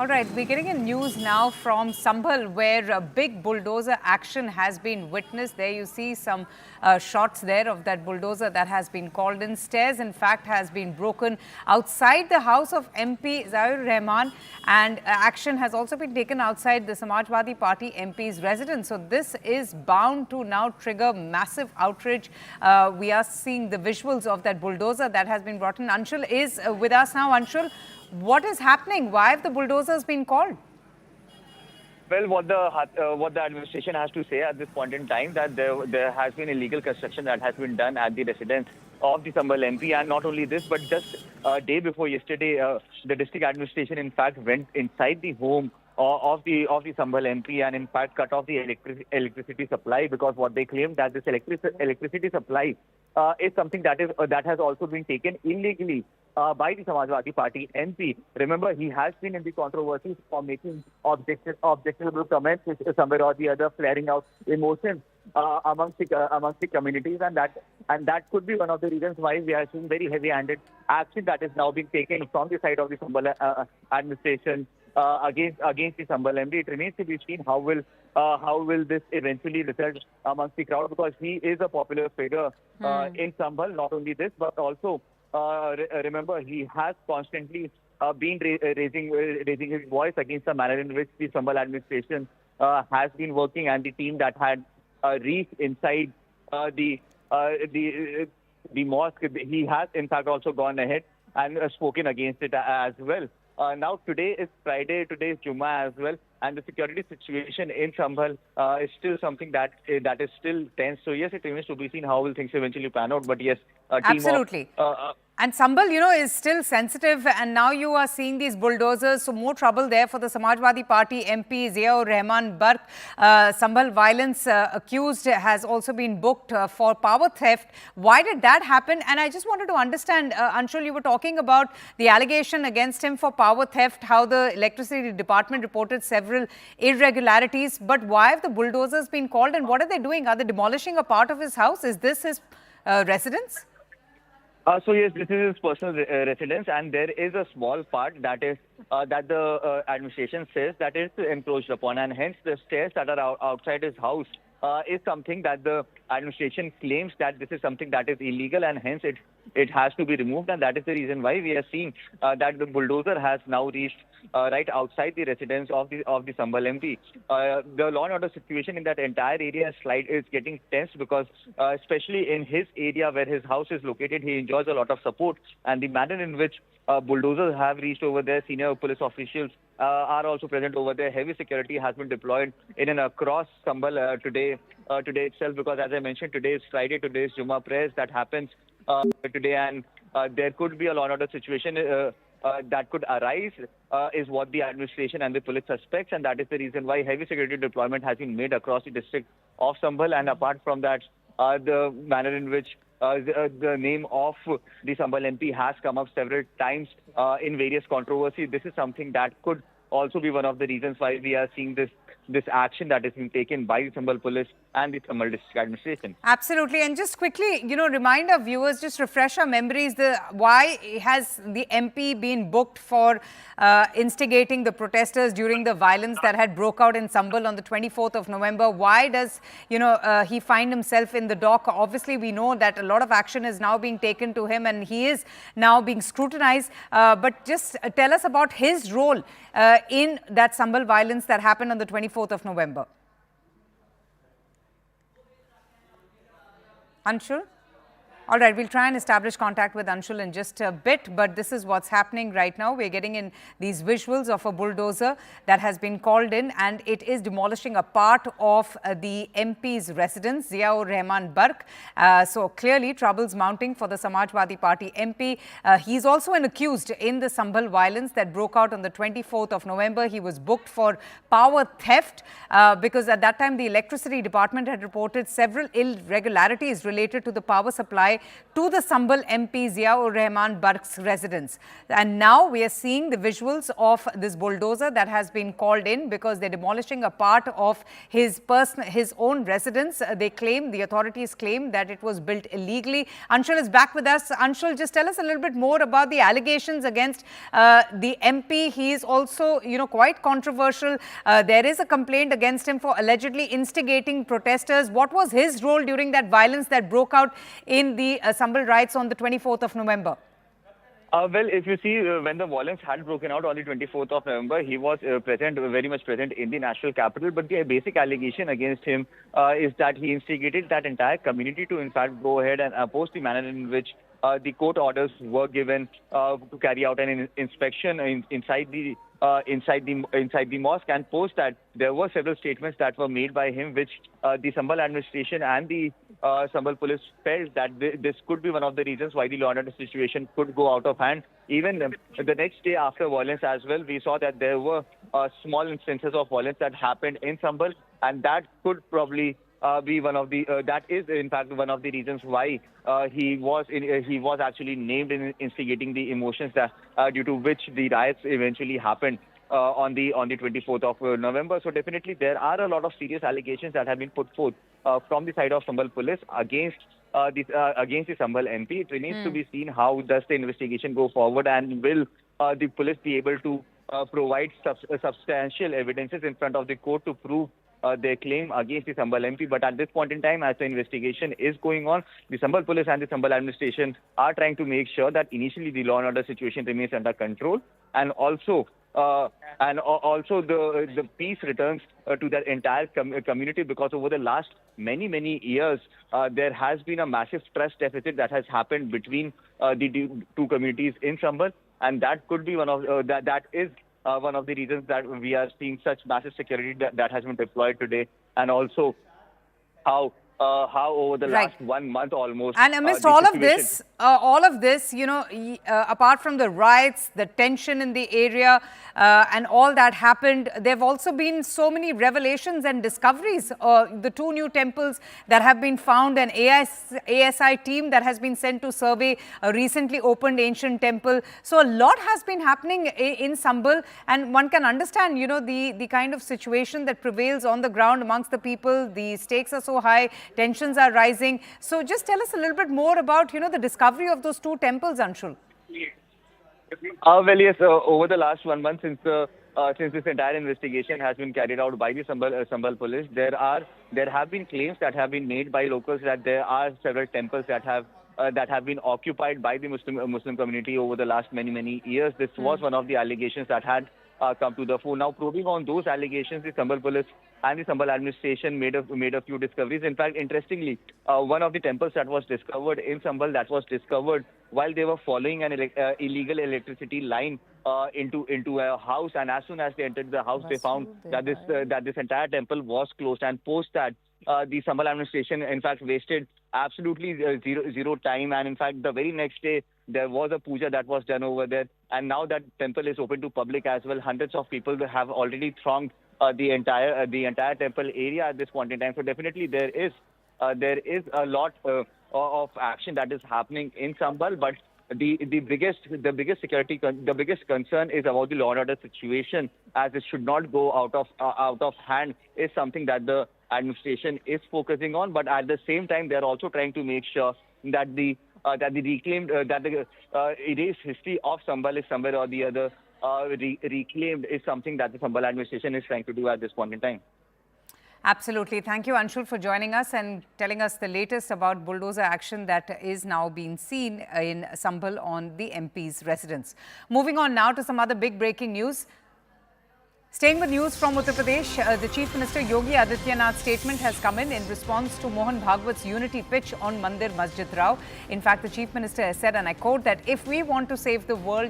All right, we're getting in news now from Sambhal, where a big bulldozer action has been witnessed. There you see some shots there of that bulldozer that has been called in. Stairs, in fact, has been broken outside the house of MP Zia Ur Rehman, and action has also been taken outside the Samajwadi Party MP's residence. So this is bound to now trigger massive outrage. We are seeing the visuals of that bulldozer that has been brought in. Anshul is with us now. Anshul, what is happening? Why have the bulldozers been called? Well, what the administration has to say at this point in time, that there has been illegal construction that has been done at the residence of the Sambhal MP, and not only this, but just a day before yesterday, the district administration in fact went inside the home of the Sambhal MP and in fact cut off the electricity supply, because what they claimed that this electricity supply is something that has also been taken illegally by the Samajwadi Party MP. Remember, he has been in the controversy for making objectionable comments, which is somewhere or the other flaring out emotions amongst the communities, and that could be one of the reasons why we are seeing very heavy-handed action that is now being taken from the side of the Sambhal administration against the Sambhal MP. It remains to be seen how will this eventually result amongst the crowd, because he is a popular figure in Sambhal. Not only this, but also remember, he has constantly been raising his voice against the manner in which the Sambhal administration has been working, and the team that had reached inside the mosque. He has in fact also gone ahead and spoken against it as well. Now today is Friday, today is Jummah as well, and the security situation in Sambhal is still something that is still tense. So yes, it remains to be seen how will things eventually pan out. But yes, a team Absolutely. of And Sambhal, is still sensitive, and now you are seeing these bulldozers, so more trouble there for the Samajwadi Party MP Zia Ur Rehman Bark. Sambhal violence accused has also been booked for power theft. Why did that happen? And I just wanted to understand, Anshul, you were talking about the allegation against him for power theft, how the electricity department reported several irregularities, but why have the bulldozers been called, and what are they doing? Are they demolishing a part of his house? Is this his residence? So yes, this is his personal residence, and there is a small part that the administration says that is encroached upon, and hence the stairs that are outside his house is something that the administration claims that this is something that is illegal, and hence it has to be removed, and that is the reason why we are seeing that the bulldozer has now reached right outside the residence of the Sambhal MP. The law and order situation in that entire area is getting tense, because especially in his area where his house is located, he enjoys a lot of support, and the manner in which bulldozers have reached over there, senior police officials are also present over there. Heavy security has been deployed in and across Sambhal today itself, because as I mentioned, today is Friday, today is Jummah prayers that happens today, and there could be a law and order situation that could arise, is what the administration and the police suspects, and that is the reason why heavy security deployment has been made across the district of Sambhal. And apart from that, the manner in which the name of the Sambhal MP has come up several times in various controversies, this is something that could also be one of the reasons why we are seeing this action that is being taken by the Sambhal police and the Sambhal district administration. Absolutely. And just quickly, remind our viewers, just refresh our memories, why has the MP been booked for instigating the protesters during the violence that had broke out in Sambhal on the 24th of November? Why does, he find himself in the dock? Obviously, we know that a lot of action is now being taken to him, and he is now being scrutinized. But just tell us about his role in that Sambhal violence that happened on the 24th of November. Anshul? All right, we'll try and establish contact with Anshul in just a bit, but this is what's happening right now. We're getting in these visuals of a bulldozer that has been called in, and it is demolishing a part of the MP's residence, Zia Ur Rehman Bark. So clearly, troubles mounting for the Samajwadi Party MP. He's also an accused in the Sambhal violence that broke out on the 24th of November. He was booked for power theft because at that time, the electricity department had reported several irregularities related to the power supply to the Sambhal MP Zia Ur Rehman Bark's residence. And now we are seeing the visuals of this bulldozer that has been called in because they're demolishing a part of his own residence. They claim, the authorities claim, that it was built illegally. Anshul is back with us. Anshul, just tell us a little bit more about the allegations against the MP. He is also, quite controversial. There is a complaint against him for allegedly instigating protesters. What was his role during that violence that broke out in the Sambhal riots on the 24th of November? Well, if you see, when the violence had broken out on the 24th of November, he was very much present in the national capital. But the basic allegation against him is that he instigated that entire community to, in fact, go ahead and oppose the manner in which the court orders were given to carry out an inspection inside the mosque, and post that there were several statements that were made by him, which the Sambhal administration and the Sambhal police felt that this could be one of the reasons why the law and order situation could go out of hand. Even the next day after violence as well, we saw that there were small instances of violence that happened in Sambhal, and that could probably be one of the that is in fact one of the reasons why he was actually named in instigating the emotions that due to which the riots eventually happened on the 24th of November. So definitely there are a lot of serious allegations that have been put forth from the side of Sambhal police against the Sambhal MP. It remains to be seen how does the investigation go forward, and will the police be able to provide substantial evidences in front of the court to prove their claim against the Sambhal MP. But at this point in time, as the investigation is going on, the Sambhal police and the Sambhal administration are trying to make sure that initially the law and order situation remains under control, and also the peace returns to that entire community, because over the last many years there has been a massive trust deficit that has happened between the two communities in Sambhal, and that could be one of that is one of the reasons that we are seeing such massive security that has been deployed today, and also how over the last 1 month almost. And amidst all of this, apart from the riots, the tension in the area, and all that happened, there have also been so many revelations and discoveries. The 2 new temples that have been found, an ASI team that has been sent to survey a recently opened ancient temple. So a lot has been happening in Sambhal, and one can understand, the kind of situation that prevails on the ground amongst the people. The stakes are so high. Tensions are rising. So just tell us a little bit more about, the discovery of those 2 temples, Anshul. Well, yes, over the last 1 month since this entire investigation has been carried out by the Sambhal police, there have been claims that have been made by locals that there are several temples that have been occupied by the Muslim community over the last many years. This was one of the allegations that had come to the fore. Now, probing on those allegations, the Sambhal police and the Sambhal administration made a few discoveries. In fact, interestingly, one of the temples that was discovered in Sambhal, that was discovered while they were following an illegal electricity line into a house, and as soon as they entered the house, they found that this entire temple was closed, and post that the Sambhal administration in fact wasted absolutely zero time, and in fact the very next day there was a puja that was done over there, and now that temple is open to public as well. Hundreds of people have already thronged the entire temple area at this point in time. So definitely there is a lot of action that is happening in Sambhal, but the biggest concern is about the law and order situation, as it should not go out of hand, is something that the administration is focusing on. But at the same time, they are also trying to make sure that the erased history of Sambhal is somewhere or the other reclaimed, is something that the Sambhal administration is trying to do at this point in time. Absolutely. Thank you, Anshul, for joining us and telling us the latest about bulldozer action that is now being seen in Sambhal on the MP's residence. Moving on now to some other big breaking news. Staying with news from Uttar Pradesh, the Chief Minister Yogi Adityanath's statement has come in response to Mohan Bhagwat's unity pitch on Mandir Masjid Rao. In fact, the Chief Minister has said, and I quote, that if we want to save the world,